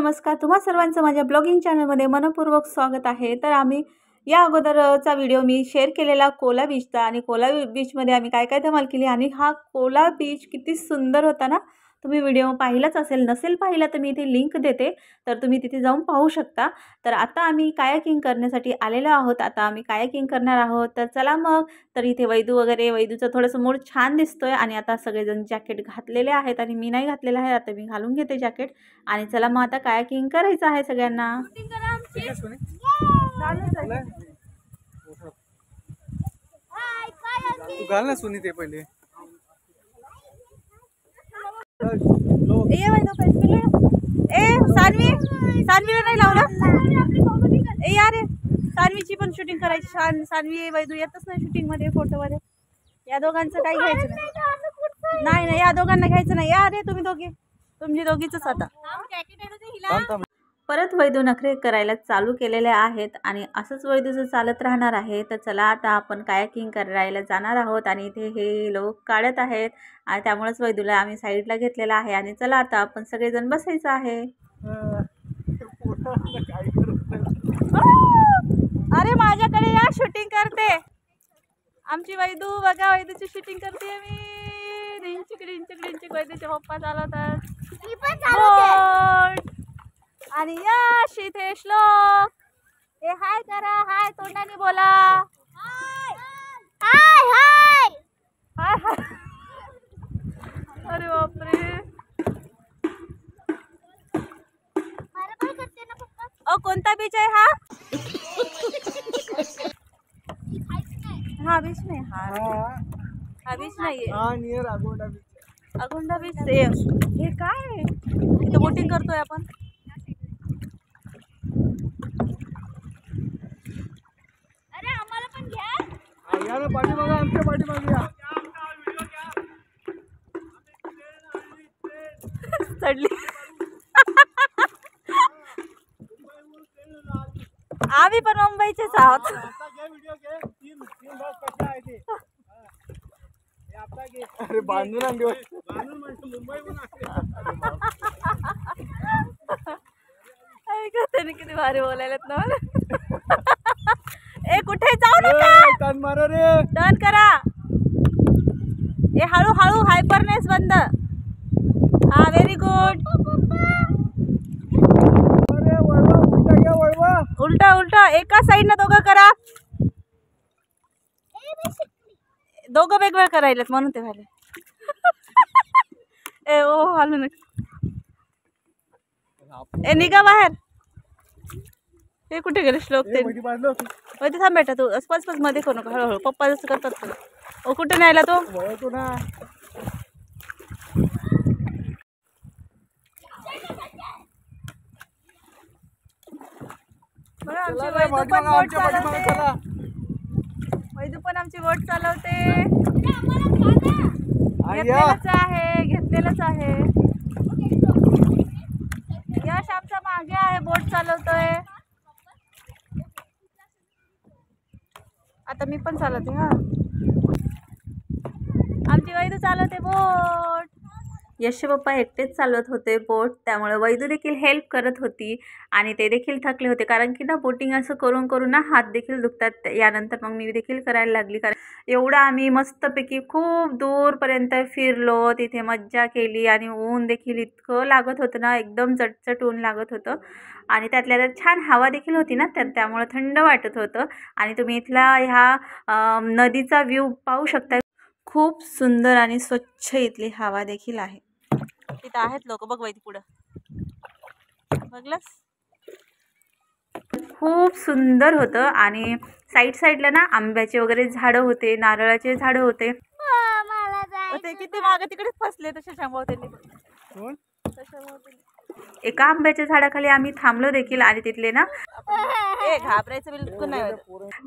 नमस्कार, तुम्हा सर्वांचं माझ्या ब्लॉगिंग चॅनलमध्ये मनपूर्वक स्वागत आहे। तर आम्ही या अगोदरचा व्हिडिओ मी शेअर केलेला कोला बीचचा आणि कोला बीचमध्ये आम्ही काय काय धमाल केली आणि हा कोला बीच किती सुंदर होता ना। तुम्ही व्हिडिओ पाहिलाच असेल, नसेल पाहिला तर मी इथे लिंक देते, तर तुम्ही तिथे जाऊन पाहू शकता। तर आता आम्ही कायाकिंग करण्यासाठी आलेलो आहोत। आता आम्ही कायाकिंग करणार आहोत, तर चला मग। तर इथे वैदू वगैरे, वैदूचं थोडंसं मूड छान दिसतोय आणि आता सगळेजण जॅकेट घातलेले आहेत आणि मी नाही घातलेलं आहे। आता मी घालून घेते जॅकेट आणि चला मग आता कायाकिंग करायचं आहे सगळ्यांना। तू घाल ना सुनी ते पहिले। सानवीला नाही लावलं यार, सानवीची पण शूटिंग करायची। सानवी वैदू येतच नाही शूटिंग मध्ये, फोटो मध्ये। या दोघांचं काही घ्यायचं नाही, नाही या दोघांना घ्यायचं नाही। या रे तुम्ही दोघे, तुमची दोघीच आता। परत वैदू नखरे करायला चालू केलेले आहेत आणि असंच वैदूचं चालत राहणार आहे। तर चला आता आपण कायाकिंग करायला जाणार आहोत आणि इथे हे लोक काढत आहेत आणि त्यामुळेच वैदूला आम्ही साईडला घेतलेला आहे आणि चला आता आपण सगळेजण बसायचं आहे। अरे माझ्याकडे या, शूटिंग करते आमची वैदू। बघा वैदूची शूटिंग करते मी। डिंचिक वैदूचे पप्पा चालवतात आणि यश इथे श्लोक। हे हाय करा, हाय तोंडाने बोला, हाय हाय हाय हाय हाय। अरे बापरे, ओ कोणता बीच आहे हा? हा बीच नाही, हा बीच नाहीये, near Agonda beach. Agonda beach हे काय? इथे बोटिंग करतोय आपण। अरे आम्हाला पण घ्या या ना, पाठीमागे आमच्या पाठीमागे या। चढली आम्ही पण मुंबईचेच आहोत। अरे बांधून आणली किती भारी बोलायलात ना। ए कुठे जाऊ नका, टर्न मारा रे, टर्न करा। ए हळू हळू, हायपरनेस बंद। हा व्हेरी गुड। अरे वळवा, उलटा घ्या, वळवा उलटा उलटा, एका साईडनं दोघं करा। दोघं वेगवेगळं करायलात म्हणून ते झाले। ए ओ हालू नका, ए निघा बाहेर। हे कुठे गेले श्लोक? ते मध्ये थांब बेटा, तू स्पस मध्ये करू नका, हळूहळू पप्पा जसं करतात। ओ कुठे न्यायला तो? वळतो ना। बघा आमची वैदू पण बोट चालवते, वैदू पण आमची बोट चालवते। घेतलेलंच आहे, घेतलेलंच आहे। यश आमचा मागे आहे, बोट चालवतोय। आता मी पण चालवते। हा आमची वैदू चालवते बोट। यश पप्पा एकटेच चालवत होते बोट, त्यामुळे वैदू देखील हेल्प करत होती आणि ते देखील थकले होते, कारण की ना बोटिंग असं करून करून ना हात देखील दुखतात। यानंतर मग मी देखील करायला लागली, कारण एवढं आम्ही मस्तपैकी खूप दूरपर्यंत फिरलो, तिथे मज्जा केली आणि ऊन देखील इतकं लागत होतं ना, एकदम चटचट ऊन लागत होतं आणि त्यातल्या त्यात छान हवा देखील होती ना, तर त्यामुळे थंड वाटत होतं। आणि तुम्ही इथला ह्या नदीचा व्ह्यू पाहू शकता, खूप सुंदर आणि स्वच्छ इथली हवा देखील आहे। तिथं आहेत लोक, बघ वैदी पुढं, बघलंस? खूप सुंदर होतं आणि साईडला ना आंब्याचे वगैरे झाडं होते, नारळाचे झाडं होते। ते किती मागे तिकडेच फसले तशा भोवताली। एका आंब्याच्या झाडाखाली आम्ही थांबलो देखील आणि तिथले ना घाबरायचं बिलकुल नाही,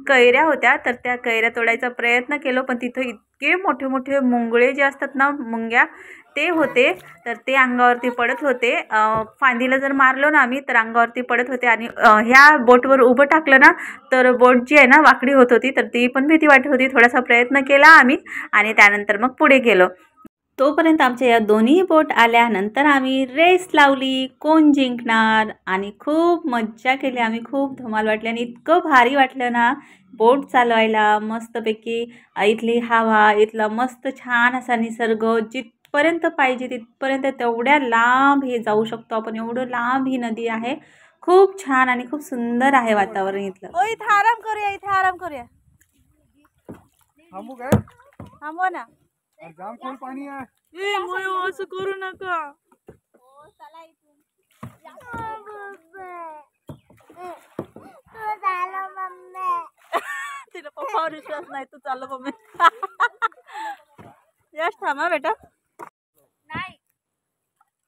कैऱ्या होत्या, तर त्या कैऱ्या तोडायचा प्रयत्न केलो, पण तिथं इतके मोठे मोठे मुंगळे जे असतात ना, मुंग्या, ते होते, तर ते अंगावरती पडत होते। फांदीला जर मारलो ना आम्ही तर अंगावरती पडत होते आणि ह्या बोटवर उभं टाकलं ना तर बोट जी आहे ना वाकडी होत होती, तर ती पण भीती वाटत होती। थोडासा प्रयत्न केला आम्ही आणि त्यानंतर मग पुढे गेलो। तोपर्यंत आमच्या या दोन्ही बोट आल्यानंतर आम्ही रेस लावली कोण जिंकणार आणि खूप मज्जा केली आम्ही. खूप धमाल वाटली आणि इतकं भारी वाटलं ना बोट चालवायला. मस्तपैकी इथली हवा, इथला मस्त छान असा निसर्ग, जिथपर्यंत पाहिजे तिथपर्यंत तेवढ्या लांब हे जाऊ शकतो आपण. एवढं लांब ही नदी आहे. खूप छान आणि खूप सुंदर आहे वातावरण इथलं. इथे आराम करूया, इथे आराम करूया. थांबू काय? थांबवा ना. जाम खोल पाणी आहे. असं करू नका. तिला पप्पावर विश्वास नाही. तू चाललो मम्मी. यश थांबा बेटा.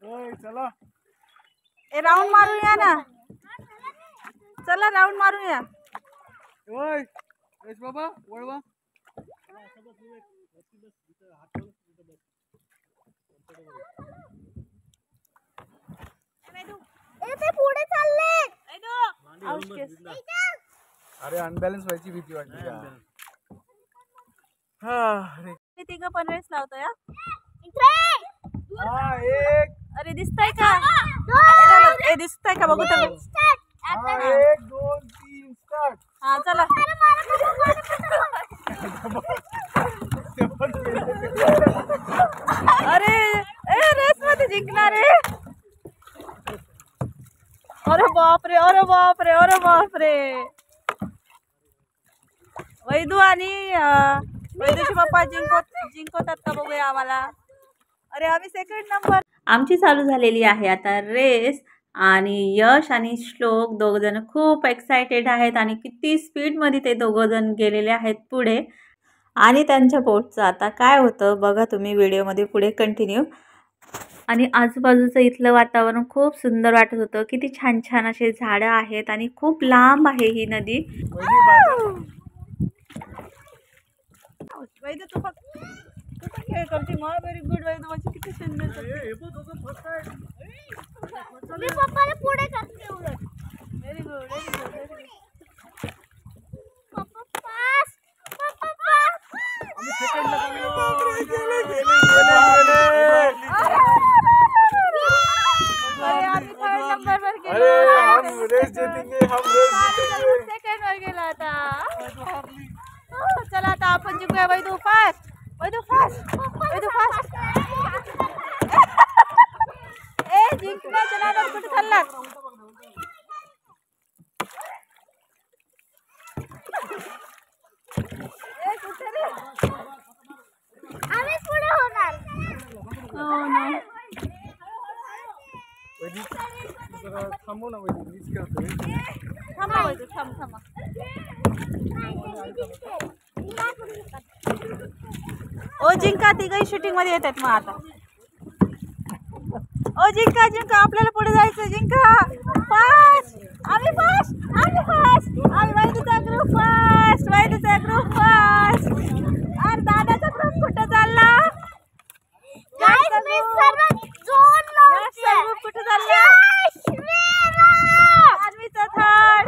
ओय चला. राऊंड मारूया ना. चला राऊंड मारूया. ओय यश बाबा वळवा. पुढे चालले. अरे अनबॅलन्स व्हायची भीती वाटते का? हा अरे मी तिघ पण रेस लावतो या. हा एक. अरे दिसतंय का? ए दिसतंय का बघू तर. हा एक दोन तीन स्टार्ट. हा चला. अरे रेस मध्ये जिंकणार आहे. अरे बापरे, अरे बापरे, अरे बापरे. वैदू आणि वैदूचे पप्पा जिंकवतात का बघूया आम्हाला. अरे आम्ही सेकंड नंबर. आमची चालू झालेली आहे आता रेस आणि यश आणि श्लोक दोघंजण खूप एक्सायटेड आहेत आणि किती स्पीडमध्ये ते दोघंजण गेलेले आहेत पुढे. आणि त्यांच्या बोटचं आता काय होतं बघा तुम्ही व्हिडिओमध्ये पुढे कंटिन्यू. आणि आजूबाजूचं इथलं वातावरण खूप सुंदर वाटत होतं. किती छान छान असे झाडं आहेत आणि खूप लांब आहे ही नदी. वैदू तू पण खेळ करते. मग व्हेरी गुड वैदू. माझी किती सुंदर. मी पप्पाला पुढे करते उलट. Very good, very good, very good. पप्पा पास, पप्पा पास. आम्ही सेकंड लागलो. आम्ही थर्ड नंबर वर गेलो. अरे हम रेस जीतेंगे, हम रेस जीतेंगे. सेकंड वर गेला आता. चला आता आपण जिंकूया. वैदू फास्ट, वैदू फास्ट, वैदू फास्ट. ए जिंकण्याच्या नादात कुठे चाललात? ए कुठे रे? आम्ही पुढे होणार. हो ना. वैदिक जरा थांबव ना वैदिक. मीच करतोय. थांबा वैदू, थांबा. ओ जिंका तिघही शूटिंग मध्ये येतात मग आता. ओ जिंका जिंका, आपल्याला पुढे जायचं. जिंका फास्ट. आम्ही फास्ट, आम्ही फास्ट. आम्ही वैदूचा ग्रुप फास्ट, वैदूचा ग्रुप फास्ट. अरे दादाचा ग्रुप कुठं चालला? ग्रुप कुठं चालला? आर्मीचा थर्ड.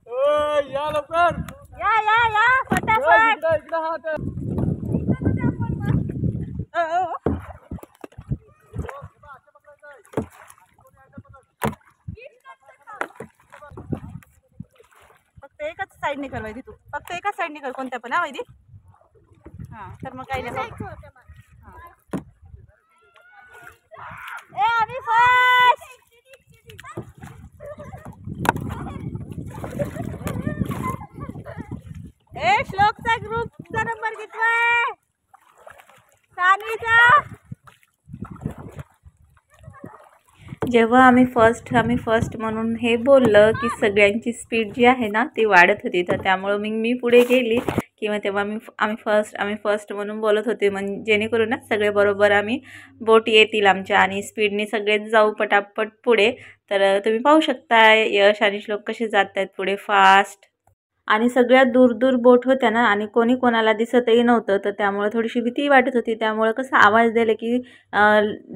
ओय या लवकर. या फटाफट. इकडे हात. फक्त एकाच साईडने कर वैदी. तू फक्त एकाच साईडने कर कोणत्या पण. हा वैदी. हा तर मग काही नाही. ए आम्ही फर्स्ट. ए श्लोकचा ग्रुपचा नंबर कितवा? सानवीचा. जेव्हा आम्ही फर्स्ट म्हणून हे बोललं की सगळ्यांची स्पीड जी आहे ना ती वाढत होती. तर त्यामुळं मी पुढे गेली किंवा तेव्हा आम्ही फर्स्ट म्हणून बोलत होते. जेणेकरून ना सगळे बरोबर आम्ही बोट येतील आमच्या आणि स्पीडने सगळेच जाऊ पटापट पुढे. तर तुम्ही पाहू शकता यश आणि श्लोक कसे जात आहेत पुढे फास्ट. आणि सगळ्यात दूर दूर बोट होत्या ना आणि कोणी कोणाला दिसतही नव्हतं, तर त्यामुळे थोडीशी भीती वाटत होती. त्यामुळे कसं आवाज दिले की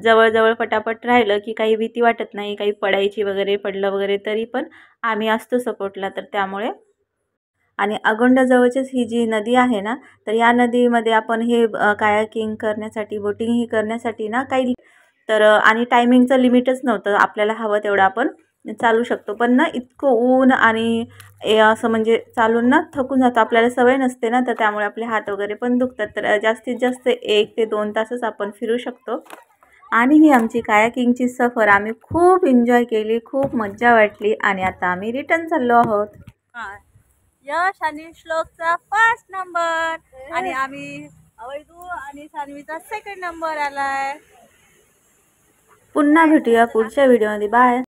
जवळजवळ पटापट राहिलं की काही भीती वाटत नाही, काही पडायची वगैरे, पडलं वगैरे तरी पण आम्ही असतो सपोर्टला. तर त्यामुळे आणि अगोंडाजवळचीच ही जी नदी आहे ना, तर या नदीमध्ये आपण हे कायाकिंग करण्यासाठी, बोटिंग ही करण्यासाठी ना काही तर आणि टायमिंगचं लिमिटच नव्हतं. आपल्याला हवं तेवढं आपण चालू शकतो. पण ना इतकं ऊन आणि असं म्हणजे चालून ना थकून जातो. आपल्याला सवय नसते ना, तर त्यामुळे आपले हात वगैरे पण दुखतात. तर जास्तीत जास्त 1 ते 2 तासच आपण फिरू शकतो. आणि ही आमची कायाकिंगची सफर आम्ही खूप एन्जॉय केली, खूप मज्जा वाटली आणि आता आम्ही रिटर्न चाललो आहोत. हा, यश आणि श्लोकचा 1st नंबर आणि आम्ही अवैधू आणि सान्वीचा 2nd नंबर आलाय. पुन्हा भेटूया पुढच्या व्हिडिओमध्ये. बाय.